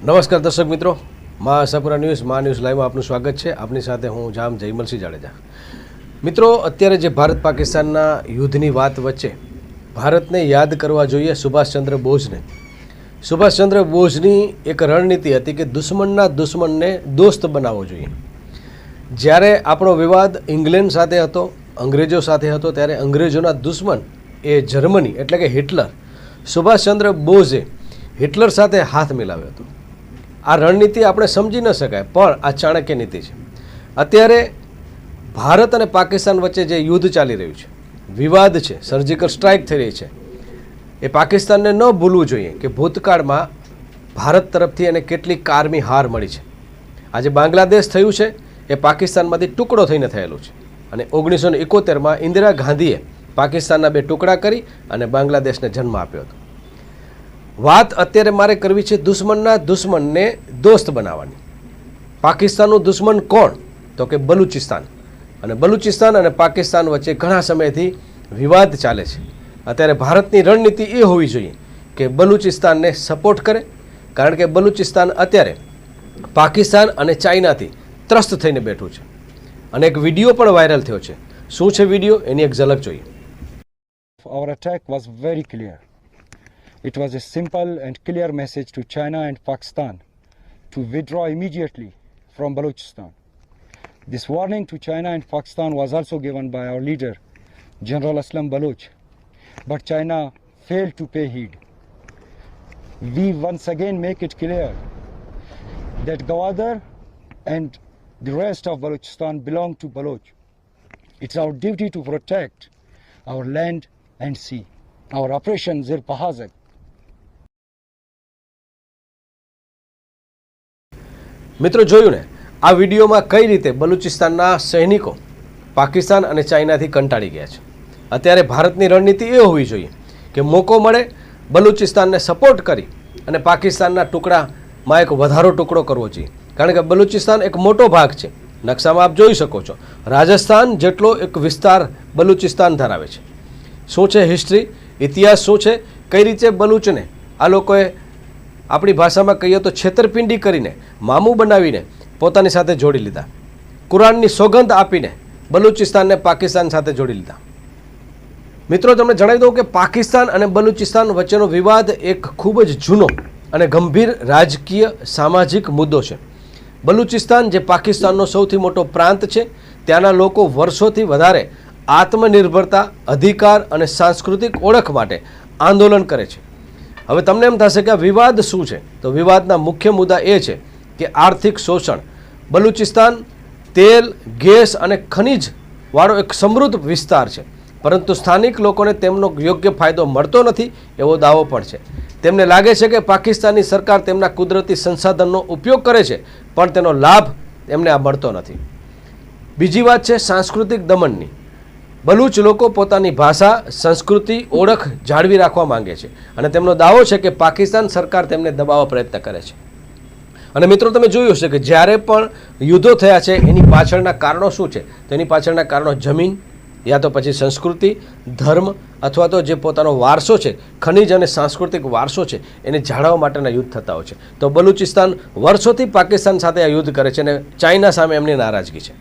નમસ્કાર દર્શક મિત્રો, મા આશાપુરા ન્યૂઝ લાઈવમાં આપનું સ્વાગત છે. આપની સાથે હું જામ જયમલસિંહ જાડેજા. મિત્રો, અત્યારે જે ભારત પાકિસ્તાનના યુદ્ધની વાત વચ્ચે ભારતને યાદ કરવા જોઈએ સુભાષચંદ્ર બોઝને. સુભાષચંદ્ર બોઝની એક રણનીતિ હતી કે દુશ્મનના દુશ્મનને દોસ્ત બનાવવો જોઈએ. જ્યારે આપણો વિવાદ ઇંગ્લેન્ડ સાથે હતો, અંગ્રેજો સાથે હતો, ત્યારે અંગ્રેજોના દુશ્મન એ જર્મની એટલે કે હિટલર, સુભાષચંદ્ર બોઝે હિટલર સાથે હાથ મિલાવ્યો હતો. આ રણનીતિ આપણે સમજી ન શકાય, પણ આ ચાણક્ય નીતિ છે. અત્યારે ભારત અને પાકિસ્તાન વચ્ચે જે યુદ્ધ ચાલી રહ્યું છે, વિવાદ છે, સર્જિકલ સ્ટ્રાઇક થઈ રહી છે, એ પાકિસ્તાનને ન ભૂલવું જોઈએ કે ભૂતકાળમાં ભારત તરફથી એને કેટલી કારમી હાર મળી છે. આજે બાંગ્લાદેશ થયું છે એ પાકિસ્તાનમાંથી ટુકડો થઈને થયેલું છે, અને 1971માં ઇન્દિરા ગાંધીએ પાકિસ્તાનના 2 ટુકડા કરી અને બાંગ્લાદેશને જન્મ આપ્યો હતો. વાત અત્યારે મારે કરવી છે દુશ્મનના દુશ્મનને દોસ્ત બનાવવાની. પાકિસ્તાનનું દુશ્મન કોણ? તો કે બલુચિસ્તાન. અને બલુચિસ્તાન અને પાકિસ્તાન વચ્ચે ઘણા સમયથી વિવાદ ચાલે છે. અત્યારે ભારતની રણનીતિ એ હોવી જોઈએ કે બલુચિસ્તાનને સપોર્ટ કરે, કારણ કે બલુચિસ્તાન અત્યારે પાકિસ્તાન અને ચાઇનાથી ત્રસ્ત થઈને બેઠું છે. અને એક વિડીયો પણ વાયરલ થયો છે. શું છે વિડીયો, એની એક ઝલક જોઈએ. Our attack was very clear. It was a simple and clear message to China and Pakistan to withdraw immediately from Balochistan. This warning to China and Pakistan was also given by our leader, General Aslam Baloch, but China failed to pay heed. We once again make it clear that Gwadar and the rest of Balochistan belong to Baloch. It's our duty to protect our land and sea. Our operation Zir Pahazak. મિત્રો, જોયું ને આ વિડીયોમાં કઈ રીતે બલુચિસ્તાનના સૈનિકો પાકિસ્તાન અને ચાઇનાથી કંટાળી ગયા છે. અત્યારે ભારતની રણનીતિ એ હોવી જોઈએ કે મોકો મળે બલુચિસ્તાનને સપોર્ટ કરી અને પાકિસ્તાનના ટુકડામાં એક વધારો ટુકડો કરવો જોઈએ. કારણ કે બલુચિસ્તાન એક મોટો ભાગ છે. નકશામાં આપ જોઈ શકો છો, રાજસ્થાન જેટલો એક વિસ્તાર બલુચિસ્તાન ધરાવે છે. શું છે હિસ્ટ્રી, ઇતિહાસ શું છે, કઈ રીતે બલુચને આ લોકોએ આપણી ભાષામાં કહીએ તો છેતરપિંડી કરીને, મામું બનાવીને પોતાની સાથે જોડી લીધા. કુરાનની સોગંદ આપીને બલુચિસ્તાનને પાકિસ્તાન સાથે જોડી લીધા. મિત્રો, તમને જણાવી દઉં કે પાકિસ્તાન અને બલુચિસ્તાન વચ્ચેનો વિવાદ એક ખૂબ જ જૂનો અને ગંભીર રાજકીય સામાજિક મુદ્દો છે. બલુચિસ્તાન જે પાકિસ્તાનનો સૌથી મોટો પ્રાંત છે, ત્યાંના લોકો વર્ષોથી વધારે આત્મનિર્ભરતા, અધિકાર અને સાંસ્કૃતિક ઓળખ માટે આંદોલન કરે છે. હવે તમને એમ થશે કે આ વિવાદ શું છે? તો વિવાદના મુખ્ય મુદ્દા એ છે કે આર્થિક શોષણ. બલુચિસ્તાન તેલ, ગેસ અને ખનિજ વાળો એક સમૃદ્ધ વિસ્તાર છે, પરંતુ સ્થાનિક લોકોને તેમનો યોગ્ય ફાયદો મળતો નથી એવો દાવો પણ છે. તેમને લાગે છે કે પાકિસ્તાનની સરકાર તેમના કુદરતી સંસાધનનો ઉપયોગ કરે છે, પણ તેનો લાભ એમને આ મળતો નથી. બીજી વાત છે સાંસ્કૃતિક દમનની. બલુચ લોકો પોતાની ભાષા, સંસ્કૃતિ, ઓળખ જાળવી રાખવા માંગે છે, અને તેમનો દાવો છે કે પાકિસ્તાન સરકાર તેમને દબાવવા પ્રયત્ન કરે છે. અને મિત્રો, તમે જોયું હશે કે જ્યારે પણ યુદ્ધો થયા છે એની પાછળના કારણો શું છે? તો એની પાછળના કારણો જમીન, યા તો પછી સંસ્કૃતિ, ધર્મ, અથવા તો જે પોતાનો વારસો છે, ખનિજ અને સાંસ્કૃતિક વારસો છે, એને જાળવવા માટેના યુદ્ધ થતા હોય છે. તો બલુચિસ્તાન વર્ષોથી પાકિસ્તાન સાથે આ યુદ્ધ કરે છે અને ચાઇના સામે એમની નારાજગી છે.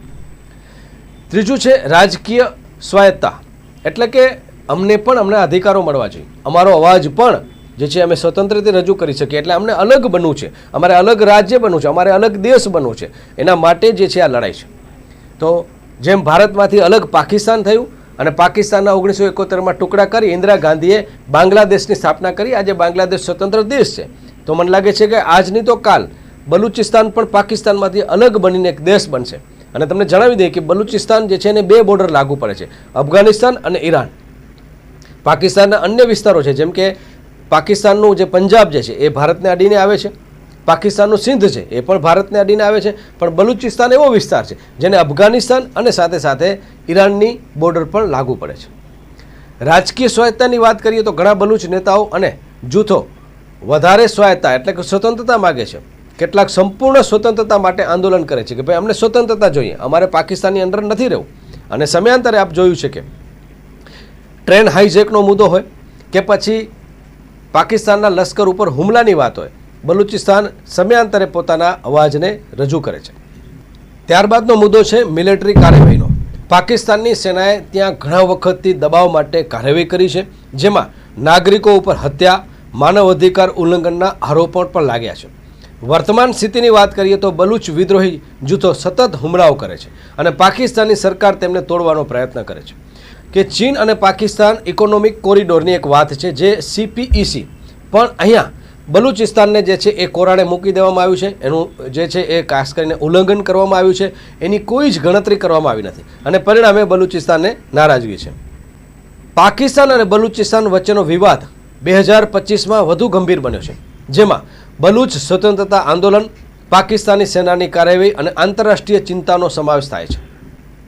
ત્રીજું છે રાજકીય સ્વાયત્તા. એટલે કે અમને અધિકારો મળવા જોઈએ, અમારો અવાજ પણ જે છે અમે સ્વતંત્ર રીતે રજૂ કરી શકીએ. એટલે અમને અલગ બનવું છે, અમારે અલગ રાજ્ય બનવું છે, અમારે અલગ દેશ બનવું છે. એના માટે જે છે આ લડાઈ છે. તો જેમ ભારતમાંથી અલગ પાકિસ્તાન થયું અને પાકિસ્તાનના 1971માં ટુકડા કરી ઇન્દિરા ગાંધીએ બાંગ્લાદેશની સ્થાપના કરી, આજે બાંગ્લાદેશ સ્વતંત્ર દેશ છે. તો મને લાગે છે કે આજની તો કાલ બલુચિસ્તાન પણ પાકિસ્તાનમાંથી અલગ બનીને એક દેશ બનશે. અને તમને જણાવી દઈએ કે બલુચિસ્તાન જે છે એને 2 બોર્ડર લાગુ પડે છે, અફઘાનિસ્તાન અને ઈરાન. પાકિસ્તાનના અન્ય વિસ્તારો છે, જેમ કે પાકિસ્તાનનું જે પંજાબ જે છે એ ભારતને અડીને આવે છે, પાકિસ્તાનનું સિંધ છે એ પણ ભારતને અડીને આવે છે, પણ બલુચિસ્તાન એવો વિસ્તાર છે જેને અફઘાનિસ્તાન અને સાથે સાથે ઈરાનની બોર્ડર પણ લાગુ પડે છે. રાજકીય સ્વાયત્તાની વાત કરીએ તો ઘણા બલુચ નેતાઓ અને જૂથો વધારે સ્વાયત્તા એટલે કે સ્વતંત્રતા માગે છે. કેટલાક સંપૂર્ણ સ્વતંત્રતા માટે આંદોલન કરે છે કે ભાઈ અમને સ્વતંત્રતા જોઈએ, અમારે પાકિસ્તાનની અંદર નથી રહેવું. અને સમયાંતરે આપ જોયું છે કે ટ્રેન હાઈજેકનો મુદ્દો હોય કે પછી પાકિસ્તાનના લશ્કર ઉપર હુમલાની વાત હોય, બલુચિસ્તાન સમયાંતરે પોતાના અવાજને રજૂ કરે છે. ત્યારબાદનો મુદ્દો છે મિલિટરી કાર્યવાહીનો. પાકિસ્તાનની સેનાએ ત્યાં ઘણા વખતથી દબાવ માટે કાર્યવાહી કરી છે, જેમાં નાગરિકો ઉપર હત્યા, માનવ અધિકાર ઉલ્લંઘનના આરોપો પણ લાગ્યા છે. વર્તમાન સ્થિતિની વાત કરીએ તો બલુચ વિદ્રોહી જૂથો સતત હુમલાઓ કરે છે અને પાકિસ્તાનની સરકાર તેમને તોડવાનો પ્રયત્ન કરે છે. કે ચીન અને પાકિસ્તાન ઇકોનોમિક કોરિડોરની એક વાત છે, જે CPEC પણ અહીંયા બલુચિસ્તાનને જે છે એ કોરાણે મૂકી દેવામાં આવ્યું છે. એનું જે છે એ ખાસ કરીને ઉલ્લંઘન કરવામાં આવ્યું છે. એની કોઈ જ ગણતરી કરવામાં આવી નથી અને પરિણામે બલુચિસ્તાનને નારાજગી છે. પાકિસ્તાન અને બલુચિસ્તાન વચ્ચેનો વિવાદ 2025માં વધુ ગંભીર બન્યો છે, જેમાં બલુચ સ્વતંત્રતા આંદોલન, પાકિસ્તાની સેનાની કાર્યવાહી અને આંતરરાષ્ટ્રીય ચિંતાનો સમાવેશ થાય છે.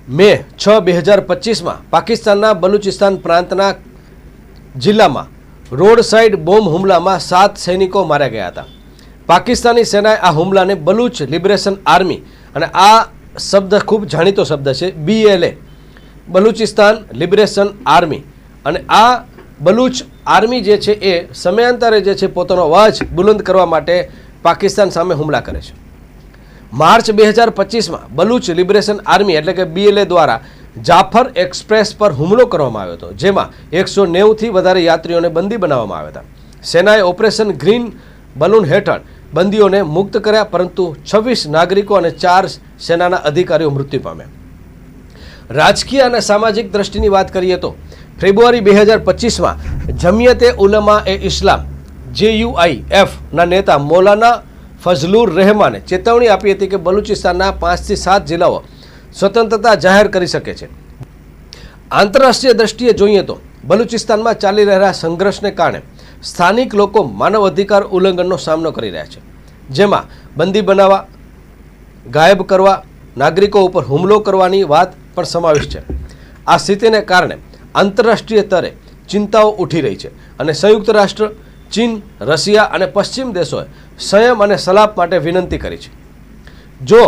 મે 6, 2025માં પાકિસ્તાનના બલુચિસ્તાન પ્રાંતના જિલ્લામાં રોડ સાઇડ બોમ્બ હુમલામાં 7 સૈનિકો માર્યા ગયા હતા. પાકિસ્તાની સેનાએ આ હુમલાને બલુચ લિબરેશન આર્મી, અને આ શબ્દ ખૂબ જાણીતો શબ્દ છે, BLA બલુચિસ્તાન લિબરેશન આર્મી, અને આ બલુચ આર્મી જે છે એ સમયાંતરે જે છે પોતાનો અવાજ બુલંદ કરવા માટે પાકિસ્તાન સામે હુમલા કરે છે. માર્ચ 2025માં બલુચ લિબરેશન આર્મી એટલે કે BLA દ્વારા જાફર એક્સપ્રેસ પર હુમલો કરવામાં આવ્યો હતો, જેમાં 190થી વધારે યાત્રીઓને બંદી બનાવવામાં આવ્યા હતા. સેનાએ ઓપરેશન ગ્રીન બલૂન હેઠળ બંદીઓને મુક્ત કર્યા, પરંતુ 26 નાગરિકો અને 4 સેનાના અધિકારીઓ મૃત્યુ પામ્યા. રાજકીય અને સામાજિક દ્રષ્ટિની વાત કરીએ તો ફેબ્રુઆરી 2025માં જમિયતે ઉલમા એ ઇસ્લામ JUIF ના નેતા મૌલાના ફઝલુર રહેમાને ચેતવણી આપી હતી કે બલુચિસ્તાનના 5 થી 7 જિલ્લાઓ સ્વતંત્રતા જાહેર કરી શકે છે. આંતરરાષ્ટ્રીય દ્રષ્ટિએ જોઈએ તો બલુચિસ્તાનમાં ચાલી રહેલા સંઘર્ષને કારણે સ્થાનિક લોકો માનવ અધિકાર ઉલ્લંઘનનો સામનો કરી રહ્યા છે, જેમાં બંદી બનાવવા, ગાયબ કરવા, નાગરિકો ઉપર હુમલો કરવાની વાત પણ સમાવેશ છે. આ સ્થિતિને કારણે આંતરરાષ્ટ્રીય સ્તરે ચિંતાઓ ઉઠી રહી છે અને સંયુક્ત રાષ્ટ્ર, ચીન, રશિયા અને પશ્ચિમ દેશોએ સંયમ અને સલાપ માટે વિનંતી કરી છે. જો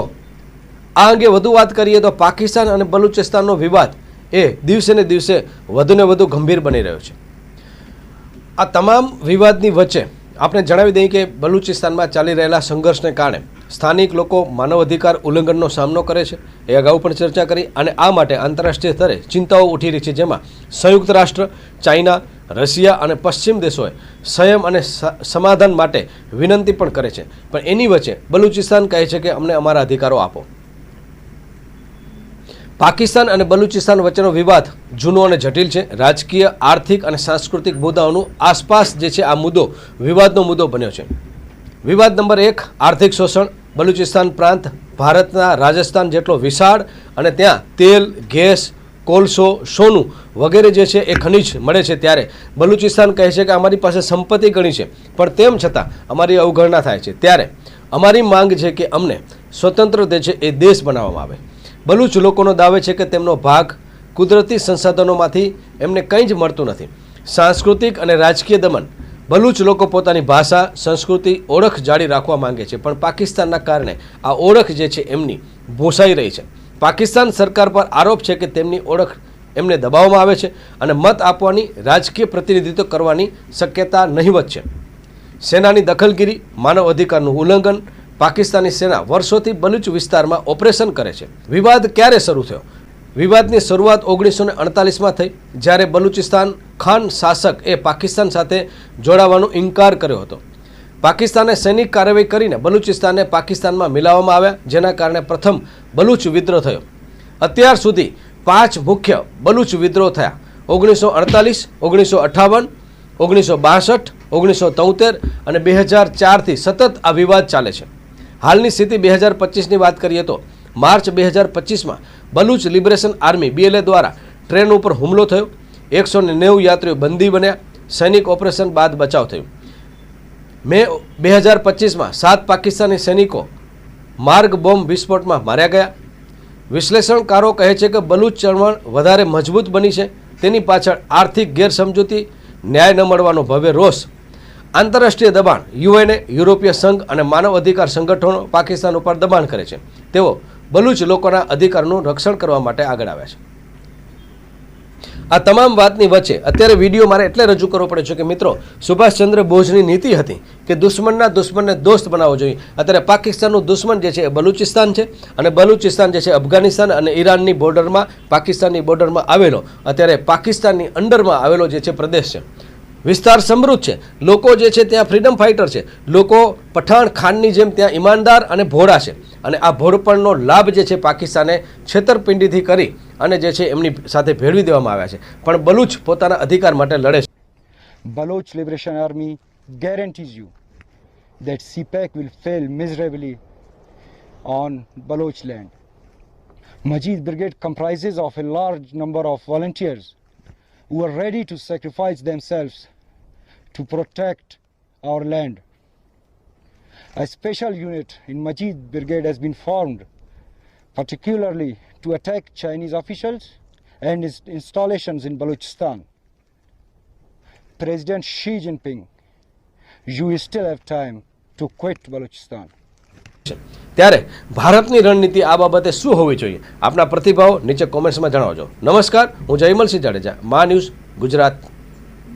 આ અંગે વધુ વાત કરીએ તો પાકિસ્તાન અને બલુચિસ્તાનનો વિવાદ એ દિવસે ને દિવસે વધુને વધુ ગંભીર બની રહ્યો છે. આ તમામ વિવાદની વચ્ચે આપણે જણાવી દઈએ કે બલુચિસ્તાનમાં ચાલી રહેલા સંઘર્ષને કારણે સ્થાનિક લોકો માનવ અધિકાર ઉલ્લંઘનનો સામનો કરે છે. એ અગાઉ પણ ચર્ચા કરી, અને આ માટે આંતરરાષ્ટ્રીય સ્તરે ચિંતાઓ ઉઠી રહી છે, જેમાં સંયુક્ત રાષ્ટ્ર, ચાઇના, રશિયા અને પશ્ચિમ દેશોએ સંયમ અને સમાધાન માટે વિનંતી પણ કરે છે. પણ એની વચ્ચે બલુચિસ્તાન કહે છે કે અમને અમારા અધિકારો આપો. પાકિસ્તાન અને બલુચિસ્તાન વચ્ચેનો વિવાદ જૂનો અને જટિલ છે. રાજકીય, આર્થિક અને સાંસ્કૃતિક મુદ્દાઓનું આસપાસ જે છે આ મુદ્દો વિવાદનો મુદ્દો બન્યો છે. વિવાદ નંબર 1, આર્થિક શોષણ. બલુચિસ્તાન પ્રાંત ભારતના રાજસ્થાન જેટલો વિશાળ અને ત્યાં તેલ, ગેસ, કોલસો, સોનું વગેરે જે છે એ ખનિજ મળે છે, ત્યારે બલુચિસ્તાન કહે છે કે અમારી પાસે સંપત્તિ ઘણી છે, પણ તેમ છતાં અમારી અવગણના થાય છે. ત્યારે અમારી માંગ છે કે અમને સ્વતંત્ર જે છે એ દેશ બનાવવામાં આવે. બલુચ લોકોનો દાવો છે કે તેમનો ભાગ કુદરતી સંસાધનોમાંથી એમને કંઈ જ મળતું નથી. સાંસ્કૃતિક અને રાજકીય દમન. બલુચ લોકો પોતાની ભાષા, સંસ્કૃતિ, ઓળખ જાળી રાખવા માંગે છે, પણ પાકિસ્તાનના કારણે આ ઓળખ જે છે એમની ભૂંસાઈ રહી છે. પાકિસ્તાન સરકાર પર આરોપ છે કે તેમની ઓળખ એમને દબાવવામાં આવે છે અને મત આપવાની, રાજકીય પ્રતિનિધિત્વ કરવાની શક્યતા નહિવત છે. સેનાની દખલગીરી, માનવ અધિકારનું ઉલ્લંઘન. પાકિસ્તાની સેના વર્ષોથી બલુચ વિસ્તારમાં ઓપરેશન કરે છે. વિવાદ ક્યારે શરૂ થયો? વિવાદની શરૂઆત 1948માં થઈ, જ્યારે બલુચિસ્તાન ખાન શાસક એ પાકિસ્તાન સાથે જોડાવાનો ઇનકાર કર્યો હતો. પાકિસ્તાને સૈનિક કાર્યવાહી કરીને બલુચિસ્તાનને પાકિસ્તાનમાં મિલાવવામાં આવ્યા, જેના કારણે પ્રથમ બલુચ વિદ્રોહ થયો. અત્યાર સુધી 5 મુખ્ય બલુચ વિદ્રોહ થયા: 1948, 1958, 1962, 1973 અને 2004થી સતત આ વિવાદ ચાલે છે. હાલની સ્થિતિ 2025ની વાત કરીએ તો March 2025માં Baloch liberation army BLA દ્વારા ટ્રેન ઉપર હુમલો થયો. 190 યાત્રીઓ બંદી બન્યા. સૈનિક ઓપરેશન બાદ બચાવ થયો. મે 2025માં 7 પાકિસ્તાની સૈનિકો માર્ગ બોમ્બ વિસ્ફોટમાં માર્યા ગયા. વિશ્લેષણકારો કહે છે કે બલુચ ચળવળ વધારે મજબૂત બની છે. તેની પાછળ આર્થિક ગેરસમજૂતી, ન્યાય ન મળવાનો ભવ્ય રોષ, આંતરરાષ્ટ્રીય દબાણ. UN, યુરોપીય સંઘ અને માનવ અધિકાર સંગઠનો પાકિસ્તાન ઉપર દબાણ કરે છે. તેઓ બલુચ લોકોના અધિકારનું રક્ષણ કરવા માટે આગળ આવ્યા છે. આ તમામ વાતની વચ્ચે અત્યારે વિડીયો મારે એટલે રજૂ કરવો પડે છે કે મિત્રો, સુભાષચંદ્ર બોઝની નીતિ હતી કે દુશ્મનના દુશ્મનને દોસ્ત બનાવવો જોઈએ. અત્યારે પાકિસ્તાનનું દુશ્મન જે છે એ બલુચિસ્તાન છે, અને બલુચિસ્તાન જે છે અફઘાનિસ્તાન અને ઈરાનની બોર્ડરમાં, પાકિસ્તાનની બોર્ડરમાં આવેલો, અત્યારે પાકિસ્તાનની અંડરમાં આવેલો જે છે પ્રદેશ છે. વિસ્તાર સમૃદ્ધ છે, લોકો જે છે ત્યાં ફ્રીડમ ફાઇટર છે, લોકો પઠાણ ખાનની જેમ ત્યાં ઈમાનદાર અને ભોળા છે. અને આ ભોળપણનો લાભ જે છે પાકિસ્તાને છેતરપિંડીથી કરી અને જે છે એમની સાથે ભેળવી દેવામાં આવ્યા છે. પણ બલુચ પોતાના અધિકાર માટે લડે છે. Baloch Liberation Army guarantees you that CPAC will fail miserably on Baloch land. Majid Brigade comprises of a large number of volunteers who are ready to sacrifice themselves to protect our land. A special unit in Majid Brigade has been formed particularly to attack Chinese officials and its installations in Balochistan. President Xi Jinping, you still have time to quit Balochistan. ત્યારે ભારતની રણનીતિ આ બાબતે શું હોવી જોઈએ? આપના પ્રતિભાવ નીચે કોમેન્ટ્સમાં જણાવજો. નમસ્કાર, હું જયમલસિંહ જાડેજા, મા ન્યૂઝ ગુજરાત.